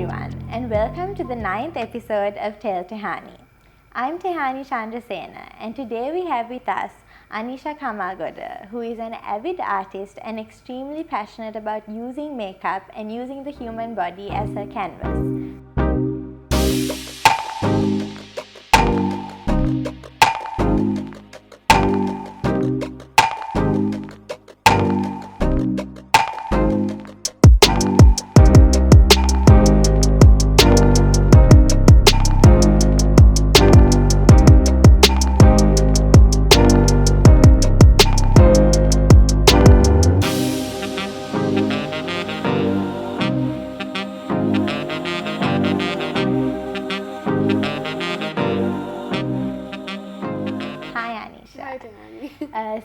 everyone, and welcome to the 9th episode of Tell Tehani. I'm Tehani Chandrasena, and today we have with us Anisha Kamagoda, who is an avid artist and extremely passionate about using makeup and using the human body as her canvas.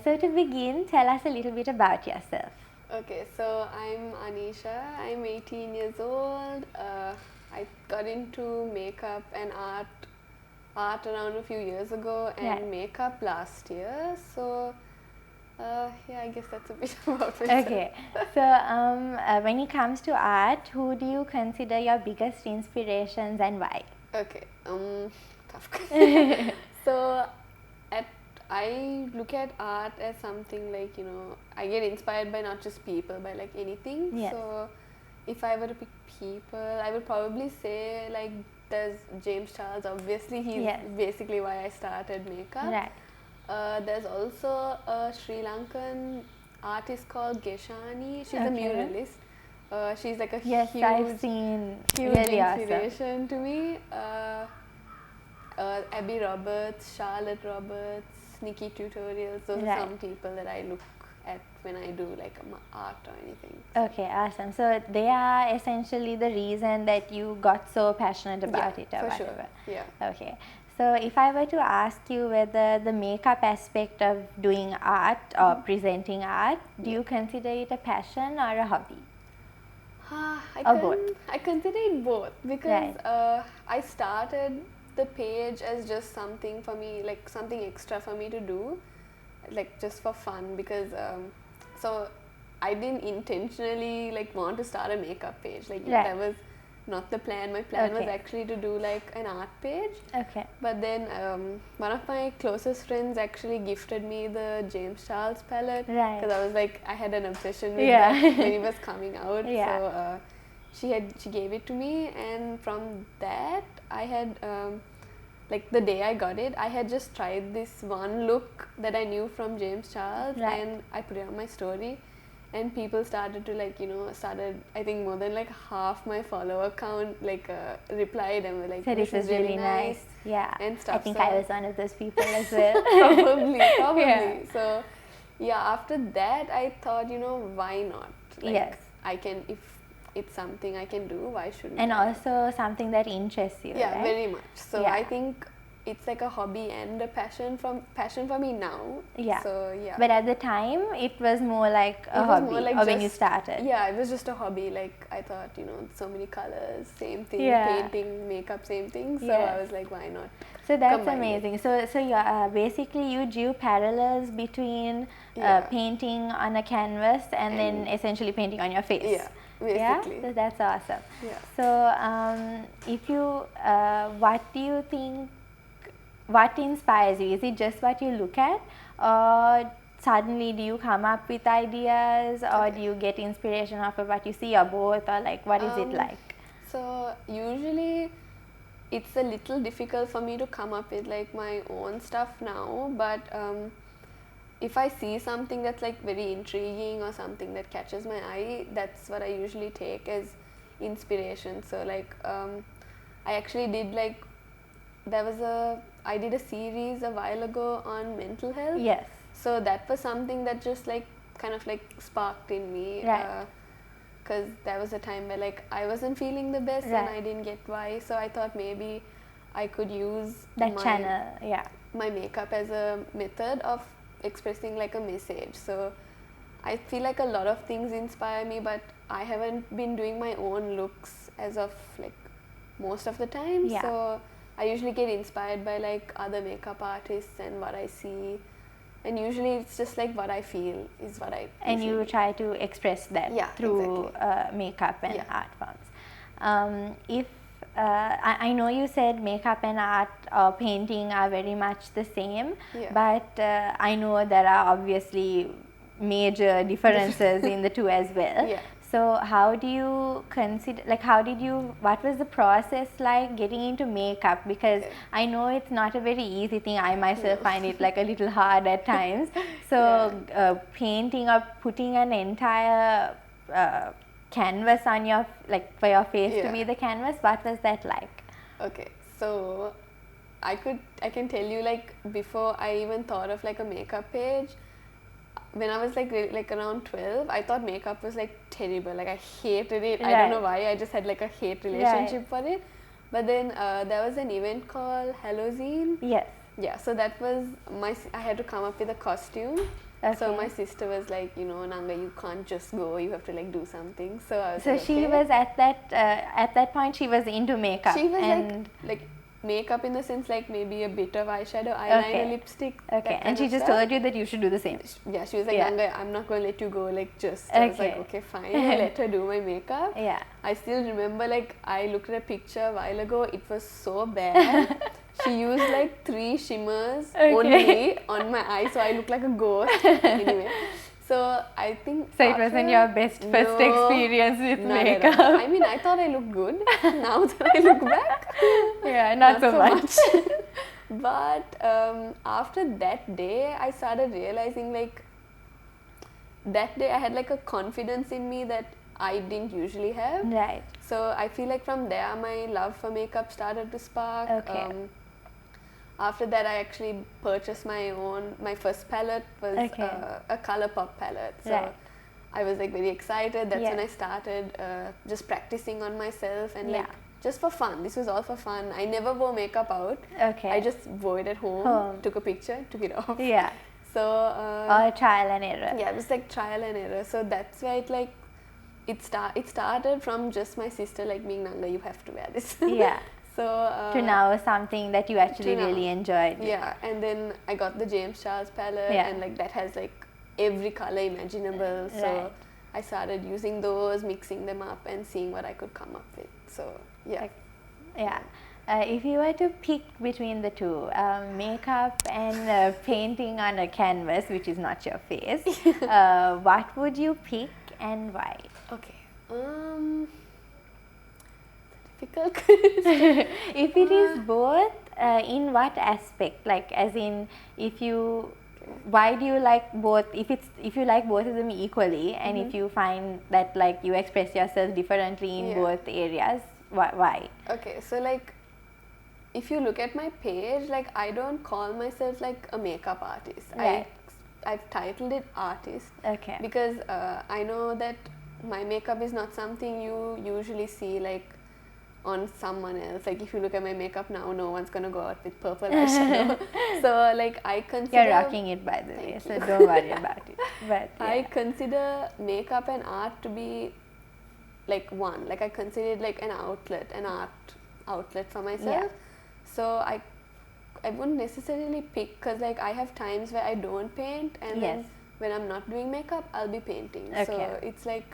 So to begin, tell us a little bit about yourself. Okay, so I'm Anisha. I'm 18 years old. I got into makeup and art around a few years ago, and makeup last year. So yeah, I guess that's a bit about myself. Okay, so when it comes to art, who do you consider your biggest inspirations and why? Okay, tough question. So I look at art as something like, I get inspired by not just people, by like anything. Yes. So if I were to pick people, I would probably say like there's James Charles. Obviously, he's basically why I started makeup. Right. There's also a Sri Lankan artist called Geshani. She's a muralist. She's like a huge really inspiration to me. Abby Roberts, Charlotte Roberts, Nikki Tutorials, those are some people that I look at when I do like art or anything. Okay, awesome. So they are essentially the reason that you got so passionate about it or whatever. Sure. Yeah. Okay. So if I were to ask you whether the makeup aspect of doing art or presenting art, do you consider it a passion or a hobby? I consider it both because I started the page as just something for me, like something extra for me to do, like just for fun, because so I didn't intentionally like want to start a makeup page, like that was not the plan. My plan was actually to do like an art page. Okay. But then one of my closest friends actually gifted me the James Charles palette, because I was like, I had an obsession with that when it was coming out. So she gave it to me, and from that I had like the day I got it, I had just tried this one look that I knew from James Charles, and I put it on my story, and people started to like, I think more than like half my follower count like replied and were like, this is really nice. Yeah. And stuff. I think I was one of those people as well. Probably. Yeah. So yeah, after that I thought, why not? Like, I can, if it's something I can do, why shouldn't and I? Also something that interests you, right? Very much. So I think it's like a hobby and a passion for me now. Yeah. So yeah. But at the time, it was more like a hobby, or when you started. Yeah, it was just a hobby. Like I thought, so many colors, same thing, painting, makeup, same thing. So I was like, why not? So that's amazing. So basically you drew parallels between painting on a canvas and then essentially painting on your face. Yeah. Basically. Yeah, so that's awesome. Yeah. So, if you, what do you think? What inspires you? Is it just what you look at, or suddenly do you come up with ideas, or do you get inspiration off of what you see, or both, or like what is it like? So usually, it's a little difficult for me to come up with like my own stuff now, but if I see something that's like very intriguing or something that catches my eye, that's what I usually take as inspiration. So like I actually did like, I did a series a while ago on mental health. Yes. So that was something that just like kind of like sparked in me. Right. Because there was a time where like I wasn't feeling the best and I didn't get why. So I thought maybe I could use that my makeup as a method of expressing like a message. So I feel like a lot of things inspire me, but I haven't been doing my own looks as of like most of the time. So I usually get inspired by like other makeup artists and what I see, and usually it's just like what I feel is what I and you try to express that through makeup and art forms. If I know you said makeup and art or painting are very much the same, but I know there are obviously major differences in the two as well. So how do you consider, like what was the process like getting into makeup? Because I know it's not a very easy thing. I myself find it like a little hard at times. So painting or putting an entire canvas on your, like for your face to be the canvas, what was that like? Okay, so I can tell you, like, before I even thought of like a makeup page, when I was like around 12, I thought makeup was like terrible. Like, I hated it. I don't know why. I just had like a hate relationship for it. But then there was an event called Halloween. Yeah, so that was I had to come up with a costume. So my sister was like, you know, Nanga, you can't just go. You have to like do something. So I was so like, she was at that point, she was into makeup. She was like makeup in the sense, like maybe a bit of eyeshadow, eyeliner, lipstick. And she just told you that you should do the same. Yeah, she was like, Nanga, I'm not going to let you go, like, just. I was like, okay, fine. I let her do my makeup. I still remember, like, I looked at a picture a while ago. It was so bad. She used like 3 shimmers only on my eyes, so I looked like a ghost. Anyway. So I think so it wasn't your best first experience with makeup. I mean, I thought I looked good. Now that I look back, not so much. But after that day, I started realizing, like, that day I had like a confidence in me that I didn't usually have. So I feel like from there my love for makeup started to spark. After that, I actually purchased my first palette was a Colourpop palette. So I was like very excited. That's when I started just practicing on myself and like just for fun. This was all for fun. I never wore makeup out. I just wore it at home, took a picture, took it off. So all trial and error. Yeah, it was like trial and error. So that's why it started from just my sister like being, Nanga, you have to wear this. So to now something that you actually really enjoyed. And then I got the James Charles palette and like that has like every color imaginable. So I started using those, mixing them up and seeing what I could come up with. So if you were to pick between the two, makeup and painting on a canvas, which is not your face, what would you pick and why? Okay. Difficult question. If it is both, in what aspect? Like, as in, why do you like both? If you like both of them equally, and if you find that like you express yourself differently in both areas, why? Okay, so like, if you look at my page, like, I don't call myself like a makeup artist. I've titled it artist. Because I know that my makeup is not something you usually see like on someone else. Like, if you look at my makeup now, no one's gonna go out with purple eyeshadow. So like, I consider... You're rocking it, by the way, so don't worry about it. But I consider makeup and art to be like one. Like, I consider it like an art outlet for myself. So I wouldn't necessarily pick, because like I have times where I don't paint, and then when I'm not doing makeup, I'll be painting. So it's like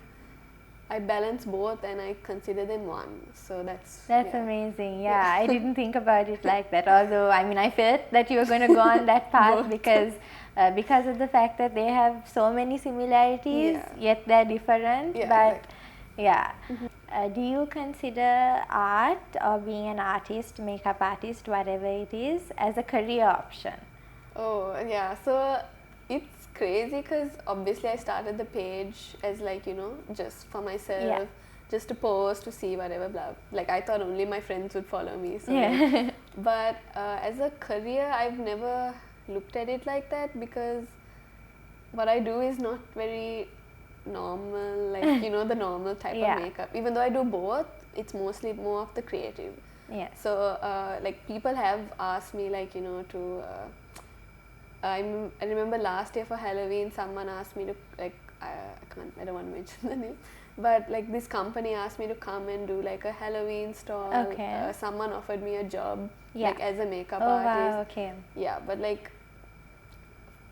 I balance both and I consider them one. So that's amazing. I didn't think about it like that. Although, I mean, I felt that you were going to go on that path because of the fact that they have so many similarities, yet they're different. Do you consider art or being an artist, makeup artist, whatever it is, as a career option? Oh, yeah. So it's crazy because obviously I started the page as like, you know, just for myself, just to post, to see whatever, blah. Like, I thought only my friends would follow me. So but as a career, I've never looked at it like that, because what I do is not very normal, like, you know, the normal type of makeup. Even though I do both, it's mostly more of the creative. So like, people have asked me, like, you know, to I remember last year for Halloween, someone asked me to, like, I don't want to mention the name, but like, this company asked me to come and do like a Halloween stall. Someone offered me a job like as a makeup artist. But like,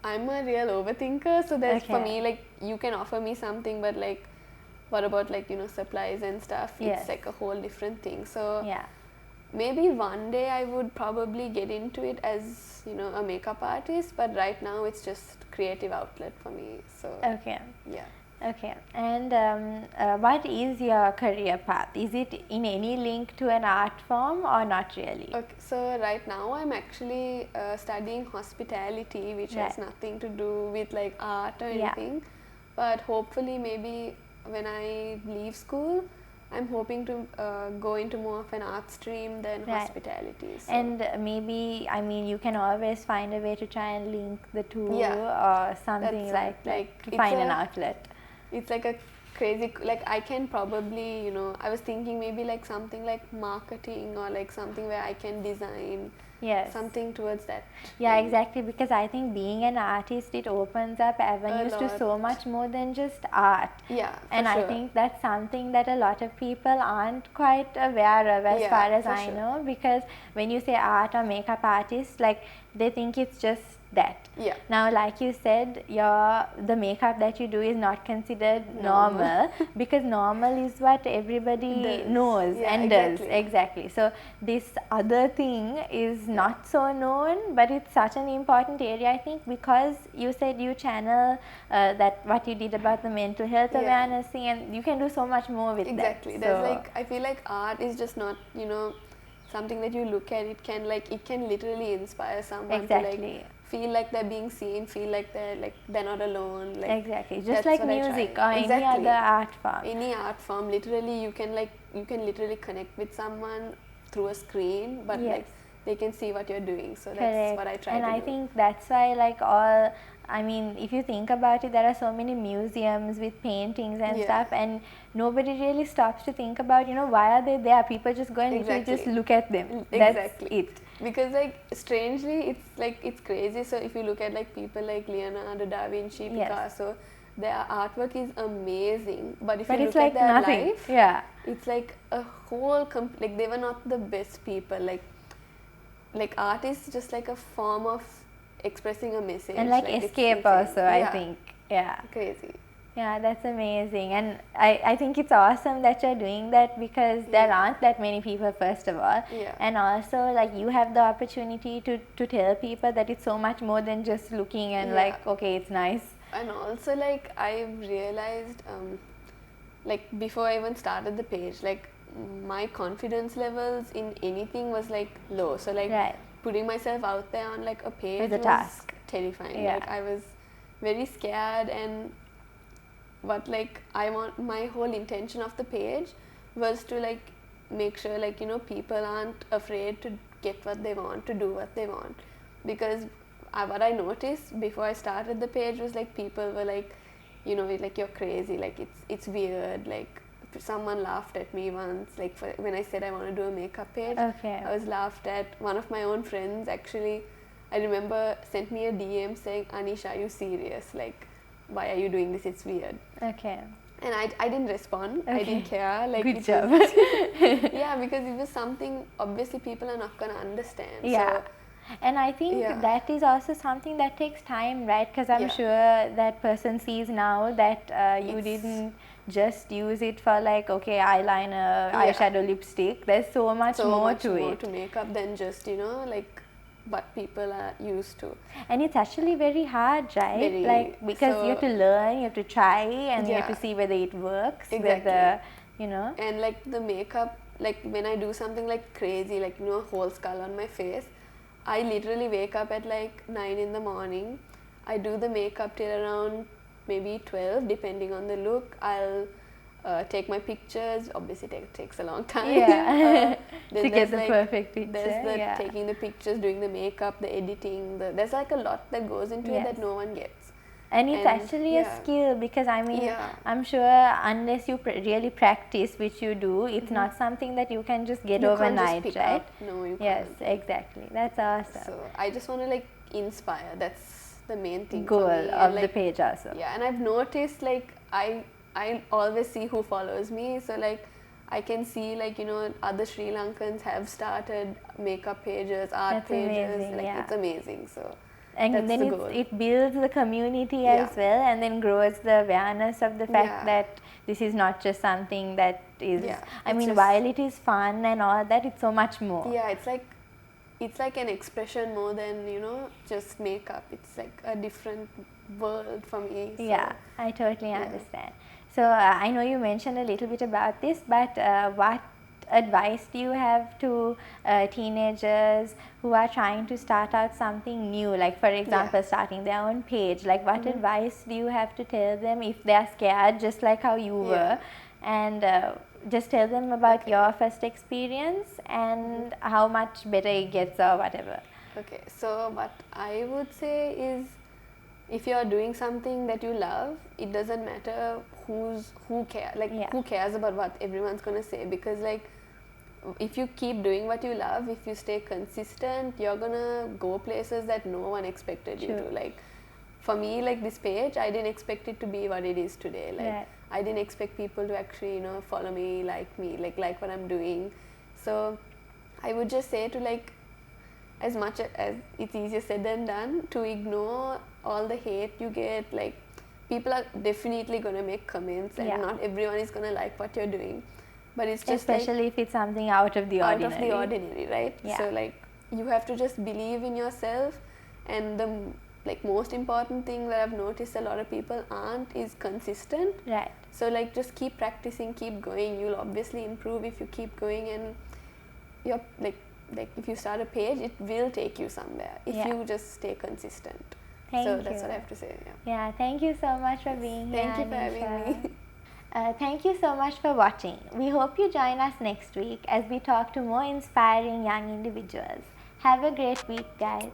I'm a real overthinker, so that's for me, like, you can offer me something, but like, what about like, you know, supplies and stuff? Yes. It's like a whole different thing. So yeah. maybe one day I would probably get into it as, you know, a makeup artist, but right now it's just creative outlet for me. So Okay. yeah. Okay. And what is your career path? Is it in any link to an art form or not really? Okay, so right now I'm actually studying hospitality, which has nothing to do with like art or anything. But hopefully maybe when I leave school, I'm hoping to go into more of an art stream than hospitality. So. And maybe, I mean, you can always find a way to try and link the two or something like that to find an outlet. It's like a crazy, like I can probably, you know, I was thinking maybe like something like marketing or like something where I can design. Yes. Something towards that. Yeah, exactly, because I think being an artist, it opens up avenues to so much more than just art. Yeah, and I think that's something that a lot of people aren't quite aware of, as far as I know, because when you say art or makeup artist, like they think it's just that. Yeah. Now, like you said, the makeup that you do is not considered normal because normal is what everybody knows and does. Exactly. So this other thing is not so known, but it's such an important area, I think, because you said you channel that what you did about the mental health awareness thing, and you can do so much more with that. Exactly. There's like, I feel like art is just not, you know, something that you look at. It can literally inspire someone to like feel like they're being seen, feel like they're not alone. Like exactly, just like music or any other art form. Any art form, literally you can literally connect with someone through a screen, but like they can see what you're doing. So that's what I try to do. And I think that's why I mean, if you think about it, there are so many museums with paintings and stuff, and nobody really stops to think about, you know, why are they there? People just go and literally just look at them. That's it. Because like strangely, it's crazy. So if you look at like people like Leonardo da Vinci, Picasso, their artwork is amazing. But if you look at their life, it's like a whole like they were not the best people. Like art is just like a form of expressing a message and like escape also. I think crazy. Yeah, that's amazing, and I think it's awesome that you're doing that, because there aren't that many people, first of all, and also like you have the opportunity to tell people that it's so much more than just looking and like, okay, it's nice. And also like I've realized like before I even started the page, like my confidence levels in anything was like low. So like putting myself out there on like a page was task. Terrifying. Like I was very scared, and what like my whole intention of the page was to like make sure like, you know, people aren't afraid to get what they want, to do what they want. Because what I noticed before I started the page was like people were like, you know, like you're crazy, like it's weird. Like someone laughed at me once, like when I said I want to do a makeup page. I was laughed at. One of my own friends actually, I remember, sent me a DM saying, "Anisha, are you serious? Like, why are you doing this? It's weird." And I didn't respond. I didn't care. Like, good job. Yeah, because it was something obviously people are not gonna understand. So, and I think that is also something that takes time, right? Because I'm sure that person sees now that you didn't just use it for like, okay, eyeliner, eyeshadow, lipstick. There's so much more to it. To makeup than just, you know, like what people are used to. And it's actually very hard, right? Like, because you have to learn, you have to try, and you have to see whether it works. Whether, you know. And like the makeup, like when I do something like crazy, like, you know, a whole skull on my face, I literally wake up at like 9 in the morning. I do the makeup till around maybe 12, depending on the look. I'll take my pictures. Obviously it takes a long time to get the perfect picture. There's the taking the pictures, doing the makeup, the editing, there's like a lot that goes into it that no one gets. And it's actually a skill, because I mean, I'm sure unless you really practice, which you do, it's not something that you can just get overnight, right? No, you can't. Yes, exactly. That's awesome. So I just want to like inspire. That's the main thing goal for me. of the page also. Yeah, and I've noticed like I always see who follows me. So like I can see like, you know, other Sri Lankans have started makeup pages, art pages. Amazing, like it's amazing. So And that's then the goal. it builds the community as well, and then grows the awareness of the fact that this is not just something that is, I mean, while it is fun and all that, it's so much more. Yeah, it's like an expression more than, you know, just makeup. It's like a different world for me. So, yeah, I totally understand. So I know you mentioned a little bit about this, but what advice do you have to teenagers who are trying to start out something new, like for example starting their own page? Like what advice do you have to tell them if they are scared, just like how you were, and just tell them about your first experience and how much better it gets or whatever? Okay, so what I would say is, if you are doing something that you love, it doesn't matter who cares about what everyone's gonna say, because like if you keep doing what you love, if you stay consistent, you're gonna go places that no one expected you to. Like for me, like this page, I didn't expect it to be what it is today. Like I didn't expect people to actually, you know, follow me, like what I'm doing. So I would just say to, like, as much as it's easier said than done, to ignore all the hate you get. Like people are definitely gonna make comments, and not everyone is gonna like what you're doing. But it's just especially if it's something out of the ordinary. Out of the ordinary, right? So like you have to just believe in yourself, and the most important thing that I've noticed a lot of people aren't is consistent. Right. So like just keep practicing, keep going. You'll obviously improve if you keep going, and you're like if you start a page, it will take you somewhere if you just stay consistent. Thank you. That's what I have to say. Yeah, thank you so much for being here. Thank you for having me. Thank you so much for watching. We hope you join us next week as we talk to more inspiring young individuals. Have a great week, guys.